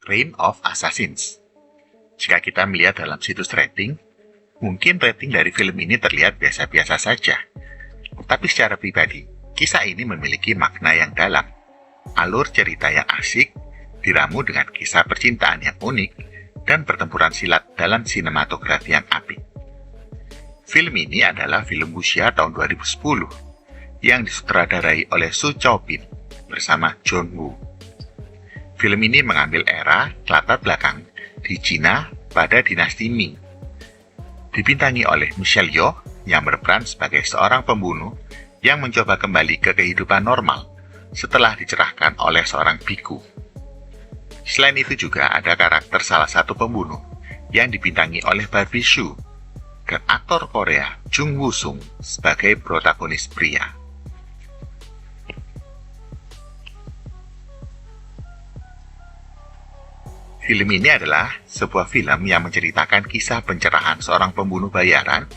Reign of Assassins. Jika kita melihat dalam situs rating, mungkin rating dari film ini terlihat biasa-biasa saja. Tapi secara pribadi, kisah ini memiliki makna yang dalam. Alur cerita yang asyik, diramu dengan kisah percintaan yang unik, dan pertempuran silat dalam sinematografi yang apik. Film ini adalah film wuxia tahun 2010 yang disutradarai oleh Su Chaopin bersama John Woo. Film ini mengambil era latar belakang di Cina pada dinasti Ming. Dibintangi oleh Michelle Yeoh yang berperan sebagai seorang pembunuh yang mencoba kembali ke kehidupan normal setelah dicerahkan oleh seorang biku. Selain itu juga ada karakter salah satu pembunuh yang dibintangi oleh Barbie Hsu dan aktor Korea Jung Woo Sung sebagai protagonis pria. Film ini adalah sebuah film yang menceritakan kisah pencerahan seorang pembunuh bayaran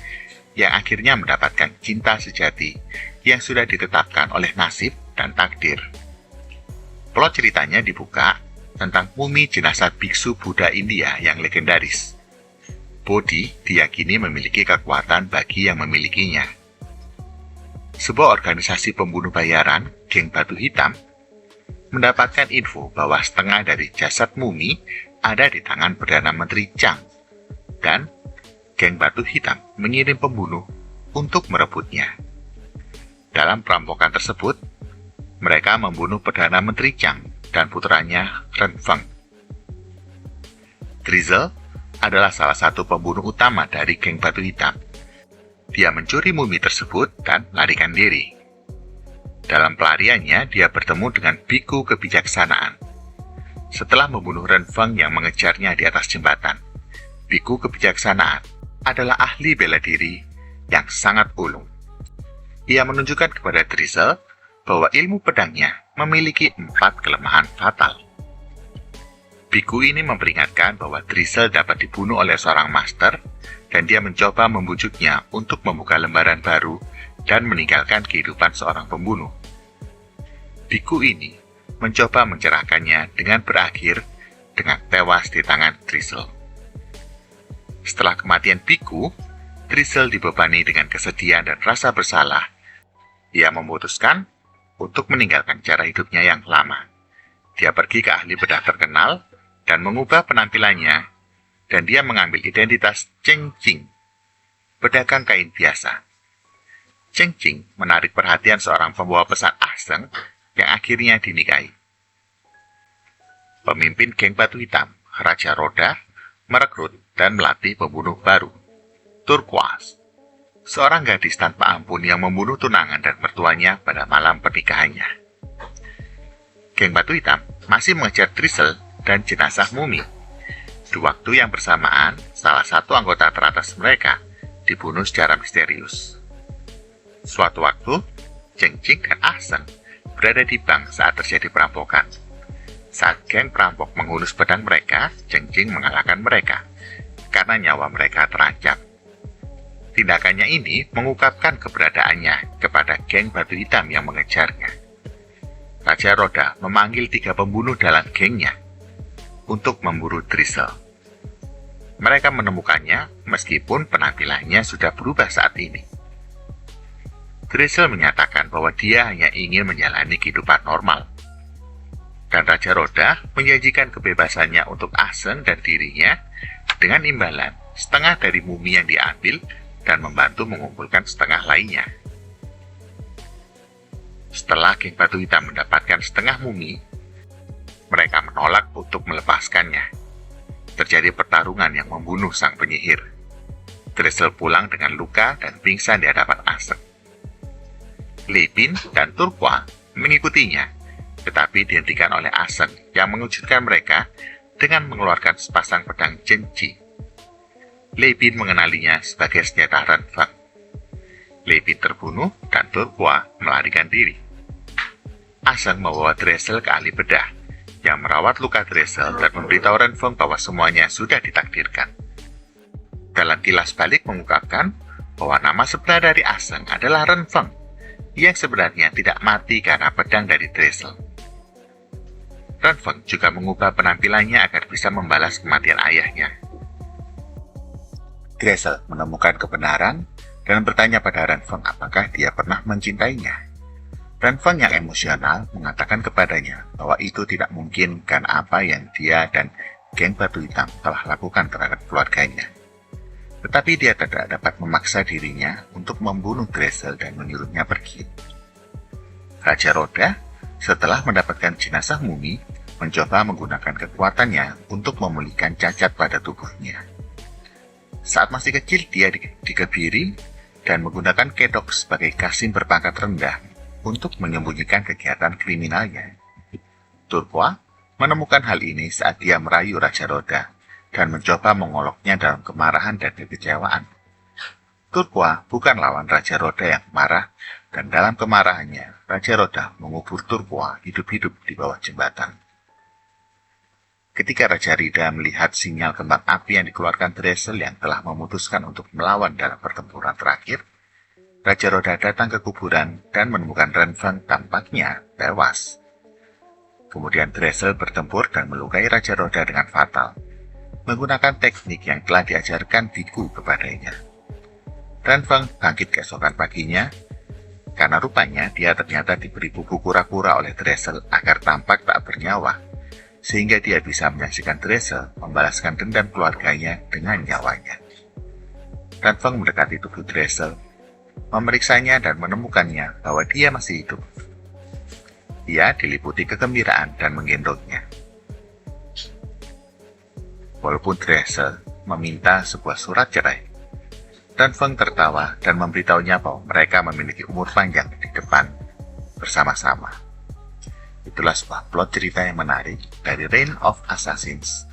yang akhirnya mendapatkan cinta sejati yang sudah ditetapkan oleh nasib dan takdir. Plot ceritanya dibuka tentang mumi jenazah biksu Buddha India yang legendaris. Bodhi diyakini memiliki kekuatan bagi yang memilikinya. Sebuah organisasi pembunuh bayaran, geng batu hitam, mendapatkan info bahwa setengah dari jasad mumi ada di tangan Perdana Menteri Chang, dan geng batu hitam mengirim pembunuh untuk merebutnya. Dalam perampokan tersebut, mereka membunuh Perdana Menteri Chang dan putranya Ren Feng. Drizzle adalah salah satu pembunuh utama dari geng batu hitam. Dia mencuri mumi tersebut dan melarikan diri. Dalam pelariannya, dia bertemu dengan biku kebijaksanaan. Setelah membunuh Ren Feng yang mengejarnya di atas jembatan, biku kebijaksanaan adalah ahli bela diri yang sangat ulung. Ia menunjukkan kepada Drizzle bahwa ilmu pedangnya memiliki 4 kelemahan fatal. Biku ini memperingatkan bahwa Drizzle dapat dibunuh oleh seorang master, dan dia mencoba membujuknya untuk membuka lembaran baru dan meninggalkan kehidupan seorang pembunuh. Biku ini mencoba mencerahkannya dengan berakhir dengan tewas di tangan Drizzle. Setelah kematian Biku, Drizzle dibebani dengan kesedihan dan rasa bersalah. Ia memutuskan untuk meninggalkan cara hidupnya yang lama. Dia pergi ke ahli bedah terkenal dan mengubah penampilannya, dan dia mengambil identitas Cheng Jing, pedagang kain biasa. Cheng Jing menarik perhatian seorang pembawa pesan Aseng yang akhirnya dinikahi. Pemimpin geng batu hitam, Raja Roda, merekrut dan melatih pembunuh baru, Turquoise, seorang gadis tanpa ampun yang membunuh tunangan dan mertuanya pada malam pernikahannya. Geng batu hitam masih mengejar Drizzle dan jenazah mumi. Di waktu yang bersamaan, salah satu anggota teratas mereka dibunuh secara misterius. Suatu waktu, Cheng Jing dan Aseng berada di bank saat terjadi perampokan. Saat geng perampok menghunus pedang mereka, Cheng Jing mengalahkan mereka karena nyawa mereka terancam. Tindakannya ini mengungkapkan keberadaannya kepada geng batu hitam yang mengejarnya. Raja Roda memanggil 3 pembunuh dalam gengnya untuk memburu Drizzle. Mereka menemukannya meskipun penampilannya sudah berubah saat ini. Drizzle menyatakan bahwa dia hanya ingin menjalani kehidupan normal. Dan Raja Roda menjanjikan kebebasannya untuk Aseng dan dirinya dengan imbalan setengah dari mumi yang diambil dan membantu mengumpulkan setengah lainnya. Setelah geng batu hitam mendapatkan setengah mumi, mereka menolak untuk melepaskannya. Terjadi pertarungan yang membunuh sang penyihir. Drizzle pulang dengan luka dan pingsan di hadapan Aseng. Li Bin dan Turquoise mengikutinya, tetapi dihentikan oleh Aseng yang mengejutkan mereka dengan mengeluarkan sepasang pedang Chenji. Li Bin mengenalinya sebagai senjata Ren Feng. Li Bin terbunuh dan Turquoise melarikan diri. Aseng membawa Drizzle ke ahli bedah yang merawat luka Drizzle dan memberitahu Ren Feng bahwa semuanya sudah ditakdirkan. Dalam kilas balik mengungkapkan bahwa nama sebenar dari Aseng adalah Ren Feng, yang sebenarnya tidak mati karena pedang dari Drizzle. Renfeng juga mengubah penampilannya agar bisa membalas kematian ayahnya. Dressel menemukan kebenaran dan bertanya pada Renfeng apakah dia pernah mencintainya. Renfeng yang emosional mengatakan kepadanya bahwa itu tidak mungkin karena apa yang dia dan geng Batu Hitam telah lakukan terhadap keluarganya. Tetapi dia tidak dapat memaksa dirinya untuk membunuh Dressel dan menyuruhnya pergi. Raja Roda, setelah mendapatkan jenazah mumi, mencoba menggunakan kekuatannya untuk memulihkan cacat pada tubuhnya. Saat masih kecil, dia dikebiri dan menggunakan kedok sebagai kasim berpangkat rendah untuk menyembunyikan kegiatan kriminalnya. Turqua menemukan hal ini saat dia merayu Raja Roda dan mencoba mengoloknya dalam kemarahan dan kekecewaan. Turqua bukan lawan Raja Roda yang marah, dan dalam kemarahannya, Raja Roda mengubur Turqua hidup-hidup di bawah jembatan. Ketika Raja Rida melihat sinyal kembang api yang dikeluarkan Dressel yang telah memutuskan untuk melawan dalam pertempuran terakhir, Raja Roda datang ke kuburan dan menemukan Renfeng tampaknya tewas. Kemudian Dressel bertempur dan melukai Raja Roda dengan fatal, menggunakan teknik yang telah diajarkan biku kepadanya. Renfeng bangkit keesokan paginya, karena rupanya dia ternyata diberi buku kura-kura oleh Dressel agar tampak tak bernyawa, sehingga dia bisa menyaksikan Dressel membalaskan dendam keluarganya dengan nyawanya. Renfeng mendekati tubuh Dressel, memeriksanya dan menemukannya bahwa dia masih hidup. Ia diliputi kegembiraan dan menggendongnya. Walaupun Dressel meminta sebuah surat cerai, Renfeng tertawa dan memberitahunya bahwa mereka memiliki umur panjang di depan bersama-sama. Itulah sebuah plot cerita yang menarik dari Reign of Assassins,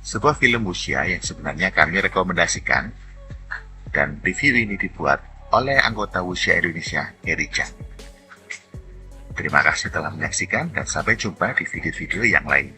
sebuah film wuxia yang sebenarnya kami rekomendasikan, dan review ini dibuat oleh anggota wuxia Indonesia, Eri Chan. Terima kasih telah menyaksikan dan sampai jumpa di video-video yang lainnya.